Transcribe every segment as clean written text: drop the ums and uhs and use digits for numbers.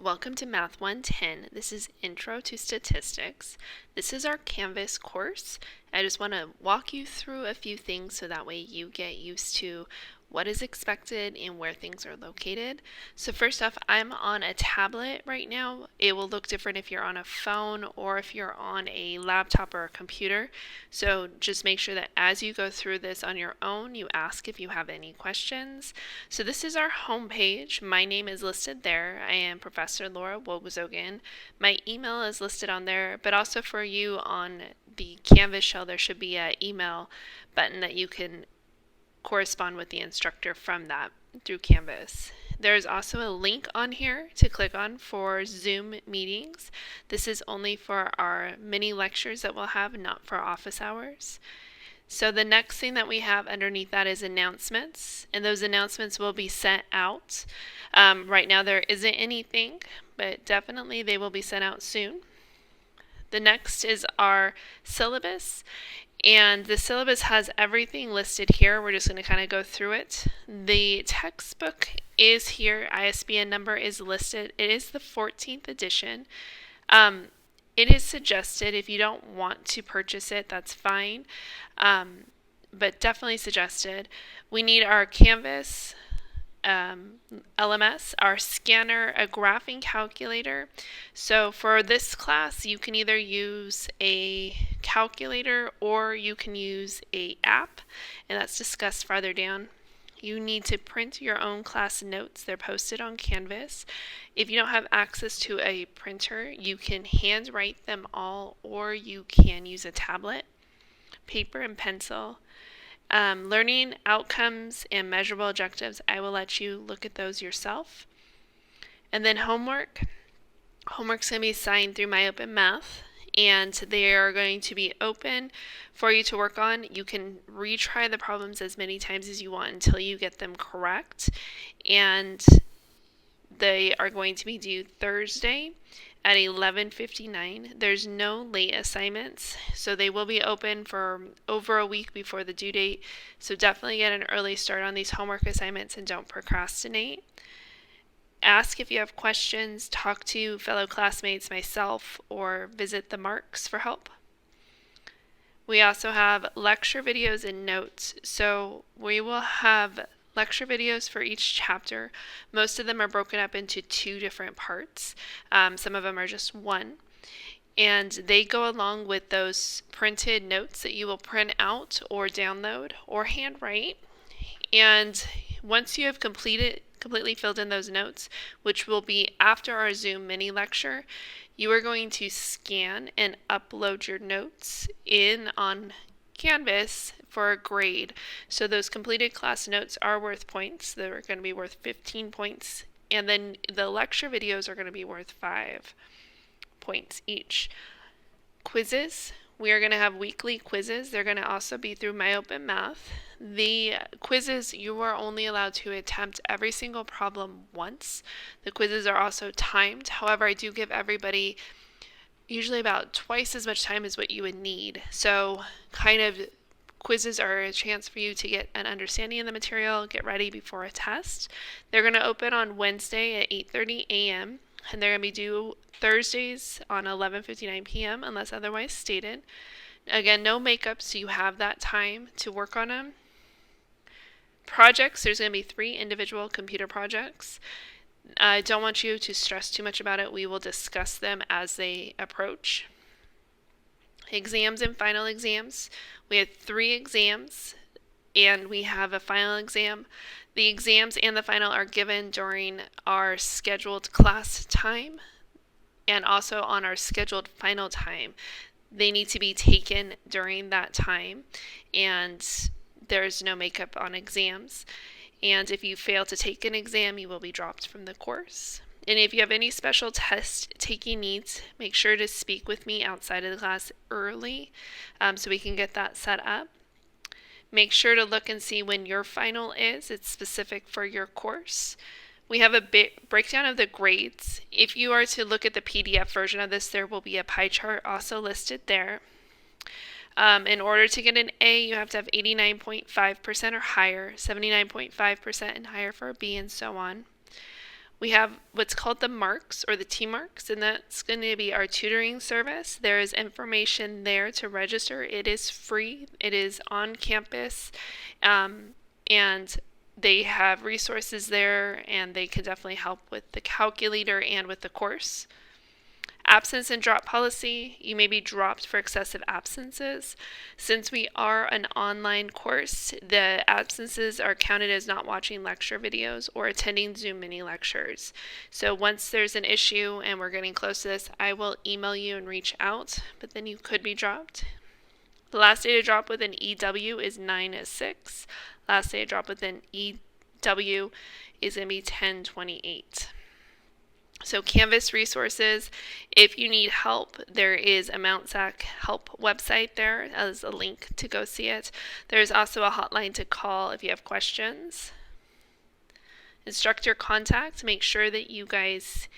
Welcome to Math 110. This is Intro to Statistics. This is our Canvas course. I just want to walk you through a few things so that way you get used to what is expected and where things are located. So first off, I'm on a tablet right now. It will look different if you're on a phone or if you're on a laptop or a computer. So just make sure that as you go through this on your own, you ask if you have any questions. So this is our home page. My name is listed there. I am Professor Laura Wogozogan. My email is listed on there, but also for you on the Canvas shell, there should be an email button that you can correspond with the instructor from that through Canvas. There's also a link on here to click on for Zoom meetings. This is only for our mini lectures that we'll have, not for office hours. So the next thing that we have underneath that is announcements, and those announcements will be sent out. Right now there isn't anything, but definitely they will be sent out soon. The next is our syllabus, and the syllabus has everything listed here. We're just going to kind of go through it. The textbook is here. ISBN number is listed. It is the 14th edition. It is suggested. If you don't want to purchase it, that's fine, but definitely suggested. We need our Canvas LMS, our scanner, a graphing calculator. So for this class, you can either use a calculator or you can use an app, and that's discussed farther down. You need to print your own class notes. They're posted on Canvas. If you don't have access to a printer, you can handwrite them all, or you can use a tablet, paper and pencil. Learning outcomes and measurable objectives, I will let you look at those yourself. And then homework. Homework's going to be assigned through My Open Math, and they are going to be open for you to work on. You can retry the problems as many times as you want until you get them correct. And they are going to be due Thursday at 11:59. There's no late assignments, so they will be open for over a week before the due date. So definitely get an early start on these homework assignments and don't procrastinate. Ask if you have questions, talk to fellow classmates, myself, or visit the marks for help. We also have lecture videos and notes. So we will have lecture videos for each chapter. Most of them are broken up into 2 different parts. Some of them are just 1. And they go along with those printed notes that you will print out or download or handwrite. And once you have completely filled in those notes, which will be after our Zoom mini lecture, you are going to scan and upload your notes in on Canvas for a grade. So those completed class notes are worth points. They're going to be worth 15 points, and then the lecture videos are going to be worth 5 points each. Quizzes. We are going to have weekly quizzes. They're going to also be through My Open Math. The quizzes, you are only allowed to attempt every single problem once. The quizzes are also timed. However, I do give everybody usually about twice as much time as what you would need. So kind of quizzes are a chance for you to get an understanding of the material, get ready before a test. They're going to open on Wednesday at 8:30 a.m. and they're going to be due Thursdays on 11:59 p.m. unless otherwise stated. Again, no makeup, so you have that time to work on them. Projects, there's going to be 3 individual computer projects. I don't want you to stress too much about it. We will discuss them as they approach. Exams and final exams. We have 3 exams and we have a final exam. The exams and the final are given during our scheduled class time and also on our scheduled final time. They need to be taken during that time, and there's no makeup on exams. And if you fail to take an exam, you will be dropped from the course. And if you have any special test taking needs, make sure to speak with me outside of the class early so we can get that set up. Make sure to look and see when your final is. It's specific for your course. We have a breakdown of the grades. If you are to look at the PDF version of this, there will be a pie chart also listed there. In order to get an A, you have to have 89.5% or higher, 79.5% and higher for a B, and so on. We have what's called the marks or the T marks, and that's going to be our tutoring service. There is information there to register. It is free. It is on campus, and they have resources there, and they can definitely help with the calculator and with the course. Absence and drop policy. You may be dropped for excessive absences. Since we are an online course, the absences are counted as not watching lecture videos or attending Zoom mini lectures. So once there's an issue and we're getting close to this, I will email you and reach out, but then you could be dropped. The last day to drop with an EW is 9/6. Last day to drop with an EW is going to be 10/28. So Canvas resources, if you need help, there is a Mount Sac help website there as a link to go see it. There's also a hotline to call if you have questions. Instructor contact, make sure that you guys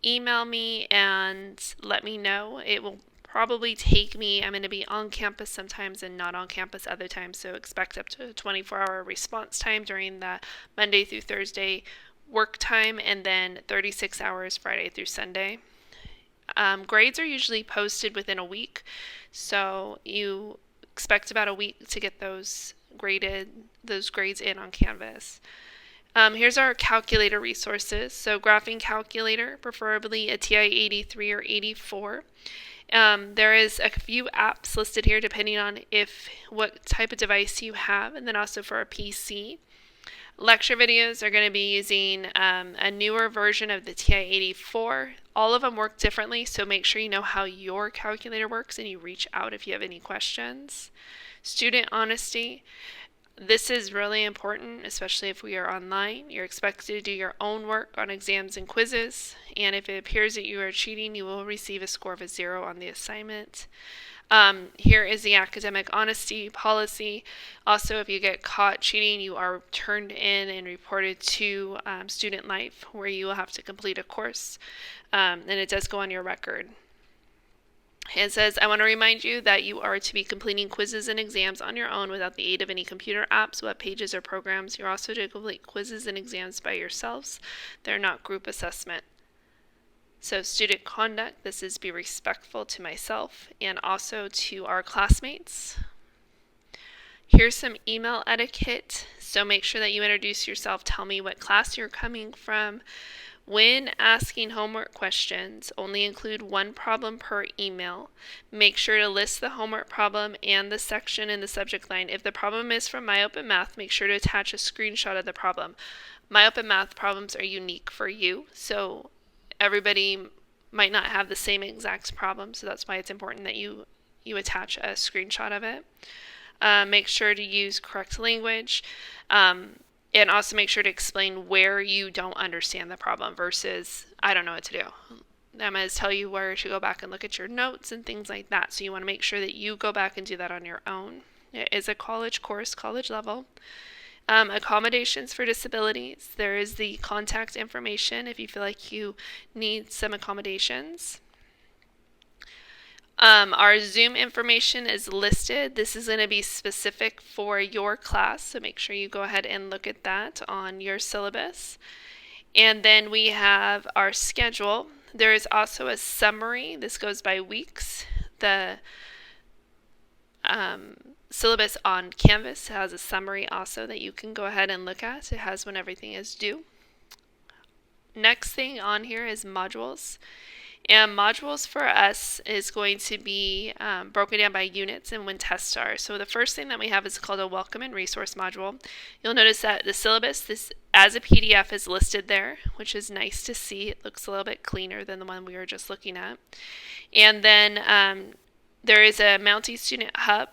email me and let me know. It will probably take me, I'm going to be on campus sometimes and not on campus other times, so expect up to a 24-hour response time during the Monday through Thursday work time, and then 36 hours Friday through Sunday. Grades are usually posted within a week, so you expect about a week to get those grades in on Canvas. Here's our calculator resources. So graphing calculator, preferably a TI 83 or 84. There is a few apps listed here depending on what type of device you have, and then also for a PC. Lecture videos are going to be using a newer version of the TI-84. All of them work differently, so make sure you know how your calculator works and you reach out if you have any questions. Student honesty. This is really important, especially if we are online. You're expected to do your own work on exams and quizzes, and if it appears that you are cheating, you will receive a score of a 0 on the assignment. Here is the academic honesty policy. Also, if you get caught cheating, you are turned in and reported to Student Life, where you will have to complete a course, and it does go on your record. It says, I want to remind you that you are to be completing quizzes and exams on your own without the aid of any computer apps, web pages, or programs. You're also to complete quizzes and exams by yourselves. They're not group assessment. So student conduct, this is be respectful to myself and also to our classmates. Here's some email etiquette. So make sure that you introduce yourself, tell me what class you're coming from. When asking homework questions, only include one problem per email. Make sure to list the homework problem and the section in the subject line. If the problem is from MyOpen Math, make sure to attach a screenshot of the problem. MyOpen Math problems are unique for you, so everybody might not have the same exact problem, so that's why it's important that you attach a screenshot of it. Make sure to use correct language, and also make sure to explain where you don't understand the problem versus, I don't know what to do. I'm going to tell you where to go back and look at your notes and things like that, so you want to make sure that you go back and do that on your own. It is a college course, college level. Accommodations for disabilities. There is the contact information if you feel like you need some accommodations. Our Zoom information is listed. This is going to be specific for your class, so make sure you go ahead and look at that on your syllabus. And then we have our schedule. There is also a summary. This goes by weeks. The syllabus on Canvas has a summary also that you can go ahead and look at. It has when everything is due. Next thing on here is modules. And modules for us is going to be broken down by units and when tests are. So the first thing that we have is called a welcome and resource module. You'll notice that the syllabus, this as a PDF, is listed there, which is nice to see. It looks a little bit cleaner than the one we were just looking at. And then there is a Mountie Student Hub.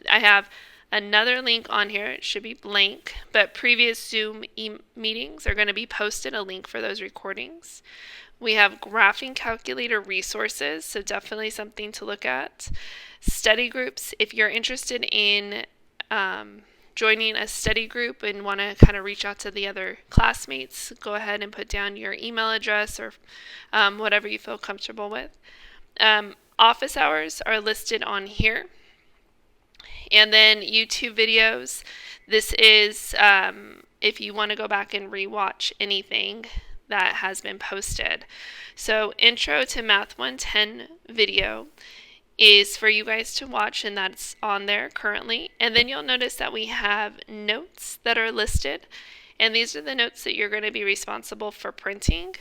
I have another link on here. It should be blank, but previous Zoom meetings are going to be posted, a link for those recordings. We have graphing calculator resources, so definitely something to look at. Study groups, if you're interested in joining a study group and want to kind of reach out to the other classmates, go ahead and put down your email address or whatever you feel comfortable with. Office hours are listed on here. And then YouTube videos. This is if you want to go back and rewatch anything. that has been posted. So Intro to Math 110 video is for you guys to watch, and that's on there currently. And then you'll notice that we have notes that are listed, and these are the notes that you're going to be responsible for printing.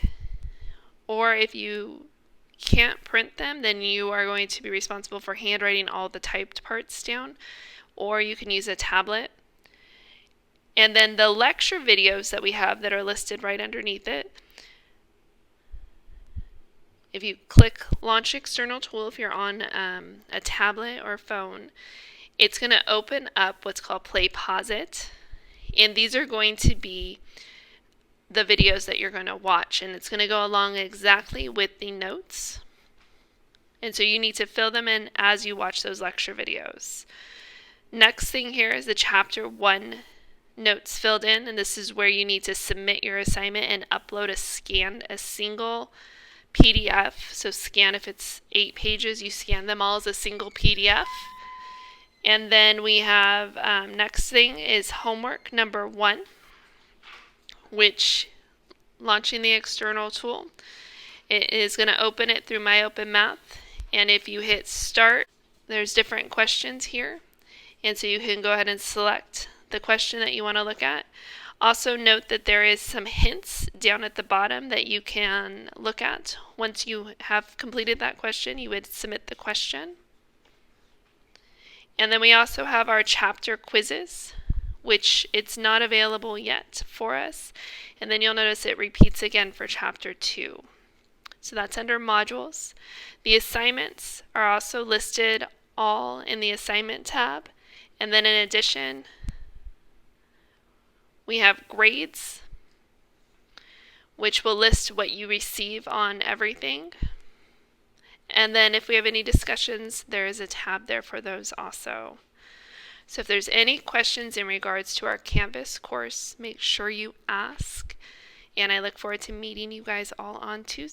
Or if you can't print them, then you are going to be responsible for handwriting all the typed parts down, or you can use a tablet. And then the lecture videos that we have that are listed right underneath it, if you click Launch External Tool, if you're on a tablet or phone, it's going to open up what's called Play Pause It. And these are going to be the videos that you're going to watch, and it's going to go along exactly with the notes. And so you need to fill them in as you watch those lecture videos. Next thing here is the Chapter 1 notes filled in, and this is where you need to submit your assignment and upload a single PDF. So scan, if it's 8 pages, you scan them all as a single PDF. And then we have next thing is homework number 1, which launching the external tool. It is going to open it through My Open Math, and if you hit start, there's different questions here, and so you can go ahead and select the question that you want to look at. Also note that there is some hints down at the bottom that you can look at. Once you have completed that question, you would submit the question. And then we also have our chapter quizzes, which it's not available yet for us. And then you'll notice it repeats again for chapter 2. So that's under modules. The assignments are also listed all in the assignment tab. And then in addition, we have grades, which will list what you receive on everything. And then if we have any discussions, there is a tab there for those also. So if there's any questions in regards to our Canvas course, make sure you ask. And I look forward to meeting you guys all on Tuesday.